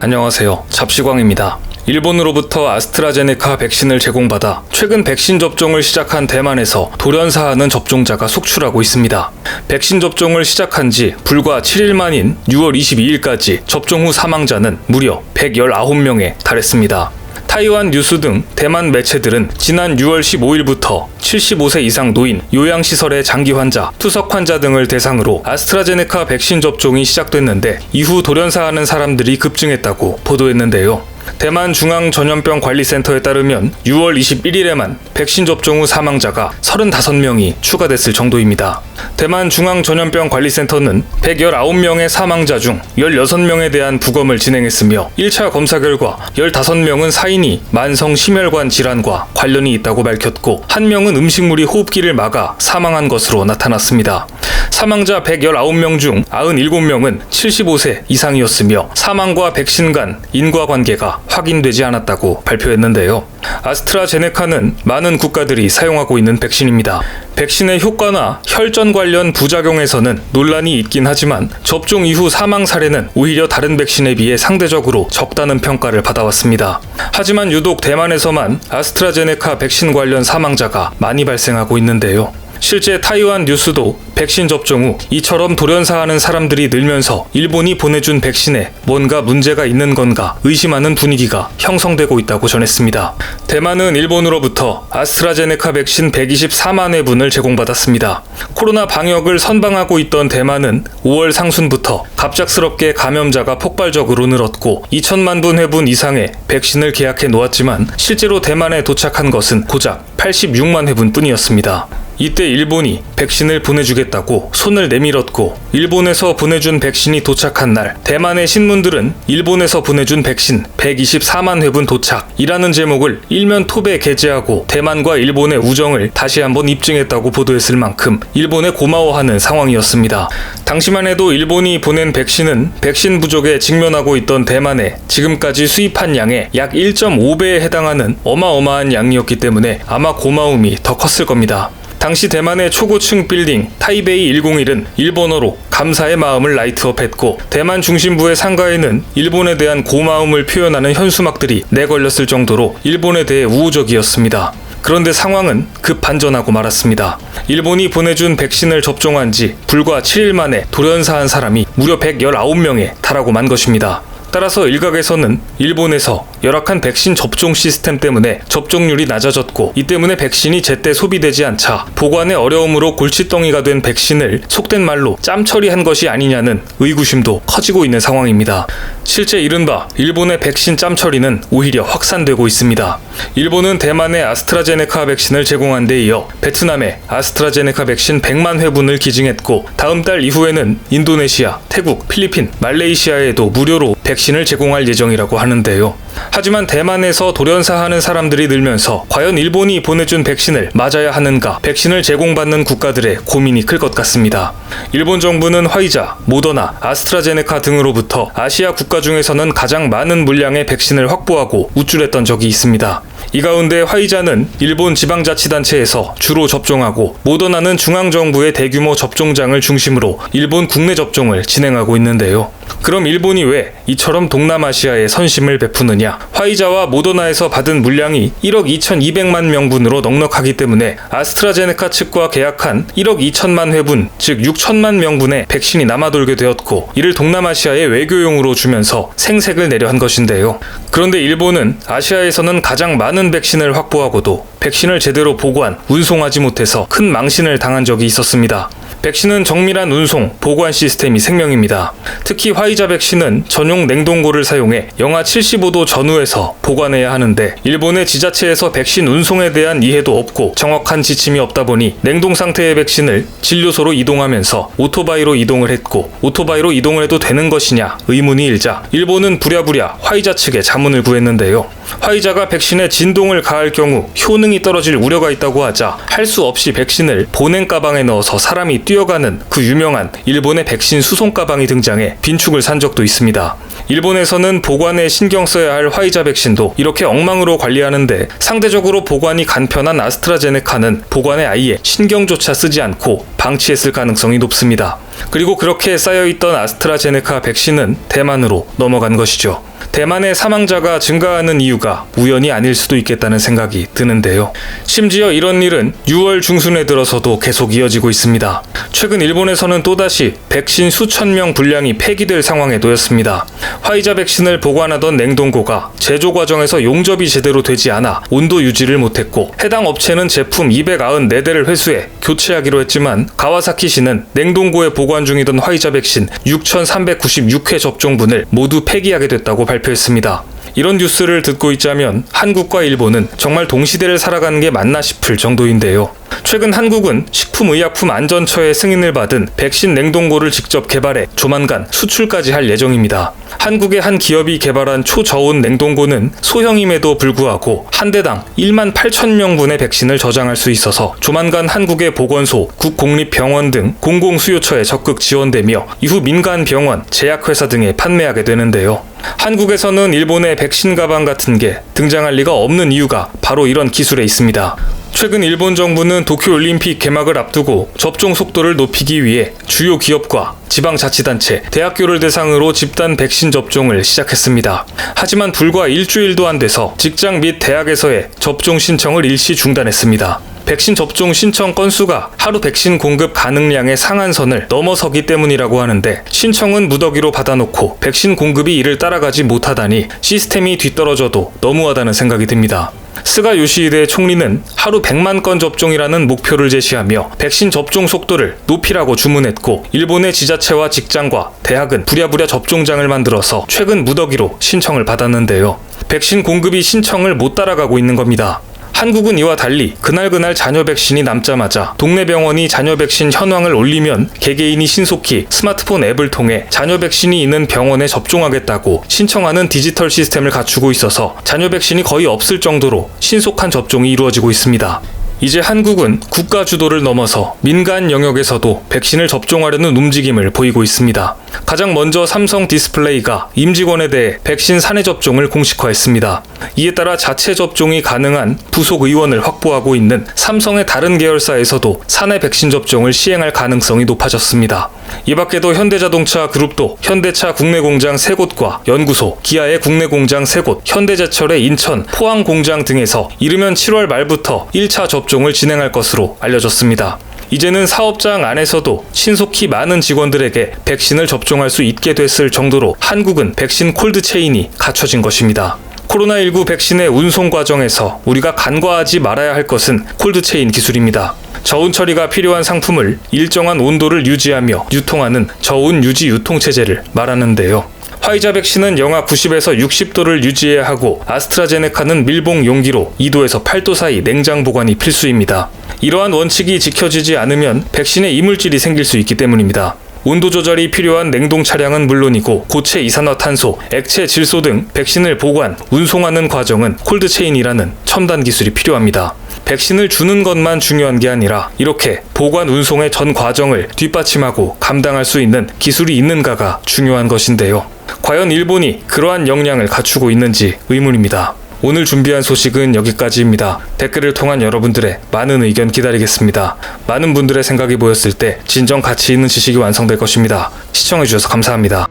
안녕하세요. 잡시광입니다. 일본으로부터 아스트라제네카 백신을 제공받아 최근 백신 접종을 시작한 대만에서 돌연사하는 접종자가 속출하고 있습니다. 백신 접종을 시작한 지 불과 7일 만인 6월 22일까지 접종 후 사망자는 무려 119명에 달했습니다. 타이완 뉴스 등 대만 매체들은 지난 6월 15일부터 75세 이상 노인, 요양시설의 장기 환자, 투석 환자 등을 대상으로 아스트라제네카 백신 접종이 시작됐는데 이후 돌연사하는 사람들이 급증했다고 보도했는데요. 대만 중앙전염병관리센터에 따르면 6월 21일에만 백신 접종 후 사망자가 35명이 추가됐을 정도입니다. 대만 중앙전염병관리센터는 119명의 사망자 중 16명에 대한 부검을 진행했으며 1차 검사 결과 15명은 사인이 만성 심혈관 질환과 관련이 있다고 밝혔고 1명은 음식물이 호흡기를 막아 사망한 것으로 나타났습니다. 사망자 119명 중 97명은 75세 이상이었으며 사망과 백신 간 인과관계가 확인되지 않았다고 발표했는데요. 아스트라제네카는 많은 국가들이 사용하고 있는 백신입니다. 백신의 효과나 혈전 관련 부작용에서는 논란이 있긴 하지만 접종 이후 사망 사례는 오히려 다른 백신에 비해 상대적으로 적다는 평가를 받아왔습니다. 하지만 유독 대만에서만 아스트라제네카 백신 관련 사망자가 많이 발생하고 있는데요. 실제 타이완 뉴스도 백신 접종 후 이처럼 돌연사하는 사람들이 늘면서 일본이 보내준 백신에 뭔가 문제가 있는 건가 의심하는 분위기가 형성되고 있다고 전했습니다. 대만은 일본으로부터 아스트라제네카 백신 124만 회분을 제공받았습니다. 코로나 방역을 선방하고 있던 대만은 5월 상순부터 갑작스럽게 감염자가 폭발적으로 늘었고 2천만 분 회분 이상의 백신을 계약해 놓았지만 실제로 대만에 도착한 것은 고작 86만 회분 뿐이었습니다. 이때 일본이 백신을 보내주겠다고 손을 내밀었고 일본에서 보내준 백신이 도착한 날 대만의 신문들은 일본에서 보내준 백신 124만 회분 도착이라는 제목을 일면 톱에 게재하고 대만과 일본의 우정을 다시 한번 입증했다고 보도했을 만큼 일본에 고마워하는 상황이었습니다. 당시만 해도 일본이 보낸 백신은 백신 부족에 직면하고 있던 대만에 지금까지 수입한 양의 약 1.5배에 해당하는 어마어마한 양이었기 때문에 아마 고마움이 더 컸을 겁니다. 당시 대만의 초고층 빌딩 타이베이 101은 일본어로 감사의 마음을 라이트업했고 대만 중심부의 상가에는 일본에 대한 고마움을 표현하는 현수막들이 내걸렸을 정도로 일본에 대해 우호적이었습니다. 그런데 상황은 급 반전하고 말았습니다. 일본이 보내준 백신을 접종한 지 불과 7일 만에 돌연사한 사람이 무려 119명에 달하고 만 것입니다. 따라서 일각에서는 일본에서 열악한 백신 접종 시스템 때문에 접종률이 낮아졌고 이 때문에 백신이 제때 소비되지 않자 보관의 어려움으로 골칫덩이가 된 백신을 속된 말로 짬처리한 것이 아니냐는 의구심도 커지고 있는 상황입니다. 실제 이른바 일본의 백신 짬처리는 오히려 확산되고 있습니다. 일본은 대만에 아스트라제네카 백신을 제공한 데 이어 베트남에 아스트라제네카 백신 100만 회분을 기증했고 다음 달 이후에는 인도네시아, 태국, 필리핀, 말레이시아에도 무료로 백신을 제공할 예정이라고 하는데요. 하지만 대만에서 돌연사하는 사람들이 늘면서 과연 일본이 보내준 백신을 맞아야 하는가 백신을 제공받는 국가들의 고민이 클 것 같습니다. 일본 정부는 화이자, 모더나, 아스트라제네카 등으로부터 아시아 국가 중에서는 가장 많은 물량의 백신을 확보하고 우쭐했던 적이 있습니다. 이 가운데 화이자는 일본 지방자치단체에서 주로 접종하고 모더나는 중앙정부의 대규모 접종장을 중심으로 일본 국내 접종을 진행하고 있는데요. 그럼 일본이 왜 이처럼 동남아시아에 선심을 베푸느냐? 화이자와 모더나에서 받은 물량이 1억 2,200만 명분으로 넉넉하기 때문에 아스트라제네카 측과 계약한 1억 2천만 회분, 즉 6천만 명분의 백신이 남아돌게 되었고 이를 동남아시아에 외교용으로 주면서 생색을 내려 한 것인데요. 그런데 일본은 아시아에서는 가장 많은 백신을 확보하고도 백신을 제대로 보관, 운송하지 못해서 큰 망신을 당한 적이 있었습니다. 백신은 정밀한 운송, 보관 시스템이 생명입니다. 특히 화이자 백신은 전용 냉동고를 사용해 영하 75도 전후에서 보관해야 하는데 일본의 지자체에서 백신 운송에 대한 이해도 없고 정확한 지침이 없다 보니 냉동 상태의 백신을 진료소로 이동하면서 오토바이로 이동을 했고 오토바이로 이동을 해도 되는 것이냐 의문이 일자 일본은 부랴부랴 화이자 측에 자문을 구했는데요. 화이자가 백신에 진동을 가할 경우 효능이 떨어질 우려가 있다고 하자 할 수 없이 백신을 보냉 가방에 넣어서 사람이 뛰어가는 그 유명한 일본의 백신 수송 가방이 등장해 빈축을 산 적도 있습니다. 일본에서는 보관에 신경 써야 할 화이자 백신도 이렇게 엉망으로 관리하는데 상대적으로 보관이 간편한 아스트라제네카는 보관에 아예 신경조차 쓰지 않고 방치했을 가능성이 높습니다. 그리고 그렇게 쌓여있던 아스트라제네카 백신은 대만으로 넘어간 것이죠. 대만의 사망자가 증가하는 이유가 우연이 아닐 수도 있겠다는 생각이 드는데요. 심지어 이런 일은 6월 중순에 들어서도 계속 이어지고 있습니다. 최근 일본에서는 또다시 백신 수천 명 분량이 폐기될 상황에 놓였습니다. 화이자 백신을 보관하던 냉동고가 제조 과정에서 용접이 제대로 되지 않아 온도 유지를 못했고, 해당 업체는 제품 294대를 회수해 교체하기로 했지만 가와사키시는 냉동고에 보관 중이던 화이자 백신 6,396회 접종분을 모두 폐기하게 됐다고 발표했습니다. 이런 뉴스를 듣고 있자면 한국과 일본은 정말 동시대를 살아가는 게 맞나 싶을 정도인데요. 최근 한국은 식품의약품안전처의 승인을 받은 백신 냉동고를 직접 개발해 조만간 수출까지 할 예정입니다. 한국의 한 기업이 개발한 초저온 냉동고는 소형임에도 불구하고 한 대당 1만 8천 명분의 백신을 저장할 수 있어서 조만간 한국의 보건소, 국공립병원 등 공공수요처에 적극 지원되며 이후 민간 병원, 제약회사 등에 판매하게 되는데요. 한국에서는 일본의 백신 가방 같은 게 등장할 리가 없는 이유가 바로 이런 기술에 있습니다. 최근 일본 정부는 도쿄올림픽 개막을 앞두고 접종 속도를 높이기 위해 주요 기업과 지방자치단체, 대학교를 대상으로 집단 백신 접종을 시작했습니다. 하지만 불과 일주일도 안 돼서 직장 및 대학에서의 접종 신청을 일시 중단했습니다. 백신 접종 신청 건수가 하루 백신 공급 가능량의 상한선을 넘어서기 때문이라고 하는데, 신청은 무더기로 받아놓고 백신 공급이 이를 따라가지 못하다니 시스템이 뒤떨어져도 너무하다는 생각이 듭니다. 스가 요시히데 총리는 하루 100만 건 접종이라는 목표를 제시하며 백신 접종 속도를 높이라고 주문했고, 일본의 지자체와 직장과 대학은 부랴부랴 접종장을 만들어서 최근 무더기로 신청을 받았는데요. 백신 공급이 신청을 못 따라가고 있는 겁니다. 한국은 이와 달리 그날 잔여 백신이 남자마자 동네 병원이 잔여 백신 현황을 올리면 개개인이 신속히 스마트폰 앱을 통해 잔여 백신이 있는 병원에 접종하겠다고 신청하는 디지털 시스템을 갖추고 있어서 잔여 백신이 거의 없을 정도로 신속한 접종이 이루어지고 있습니다. 이제 한국은 국가 주도를 넘어서 민간 영역에서도 백신을 접종하려는 움직임을 보이고 있습니다. 가장 먼저 삼성 디스플레이가 임직원에 대해 백신 사내 접종을 공식화했습니다. 이에 따라 자체 접종이 가능한 부속 의원을 확보하고 있는 삼성의 다른 계열사에서도 사내 백신 접종을 시행할 가능성이 높아졌습니다. 이 밖에도 현대자동차 그룹도 현대차 국내 공장 3곳과 연구소, 기아의 국내 공장 3곳, 현대제철의 인천, 포항 공장 등에서 이르면 7월 말부터 1차 접종을 진행할 것으로 알려졌습니다. 이제는 사업장 안에서도 신속히 많은 직원들에게 백신을 접종할 수 있게 됐을 정도로 한국은 백신 콜드체인이 갖춰진 것입니다. 코로나19 백신의 운송 과정에서 우리가 간과하지 말아야 할 것은 콜드체인 기술입니다. 저온 처리가 필요한 상품을 일정한 온도를 유지하며 유통하는 저온 유지 유통체제를 말하는데요. 화이자 백신은 영하 90에서 60도를 유지해야 하고, 아스트라제네카는 밀봉 용기로 2도에서 8도 사이 냉장 보관이 필수입니다. 이러한 원칙이 지켜지지 않으면 백신에 이물질이 생길 수 있기 때문입니다. 온도 조절이 필요한 냉동 차량은 물론이고 고체 이산화탄소, 액체 질소 등 백신을 보관, 운송하는 과정은 콜드체인이라는 첨단 기술이 필요합니다. 백신을 주는 것만 중요한 게 아니라 이렇게 보관 운송의 전 과정을 뒷받침하고 감당할 수 있는 기술이 있는가가 중요한 것인데요. 과연 일본이 그러한 역량을 갖추고 있는지 의문입니다. 오늘 준비한 소식은 여기까지입니다. 댓글을 통한 여러분들의 많은 의견 기다리겠습니다. 많은 분들의 생각이 모였을 때 진정 가치 있는 지식이 완성될 것입니다. 시청해주셔서 감사합니다.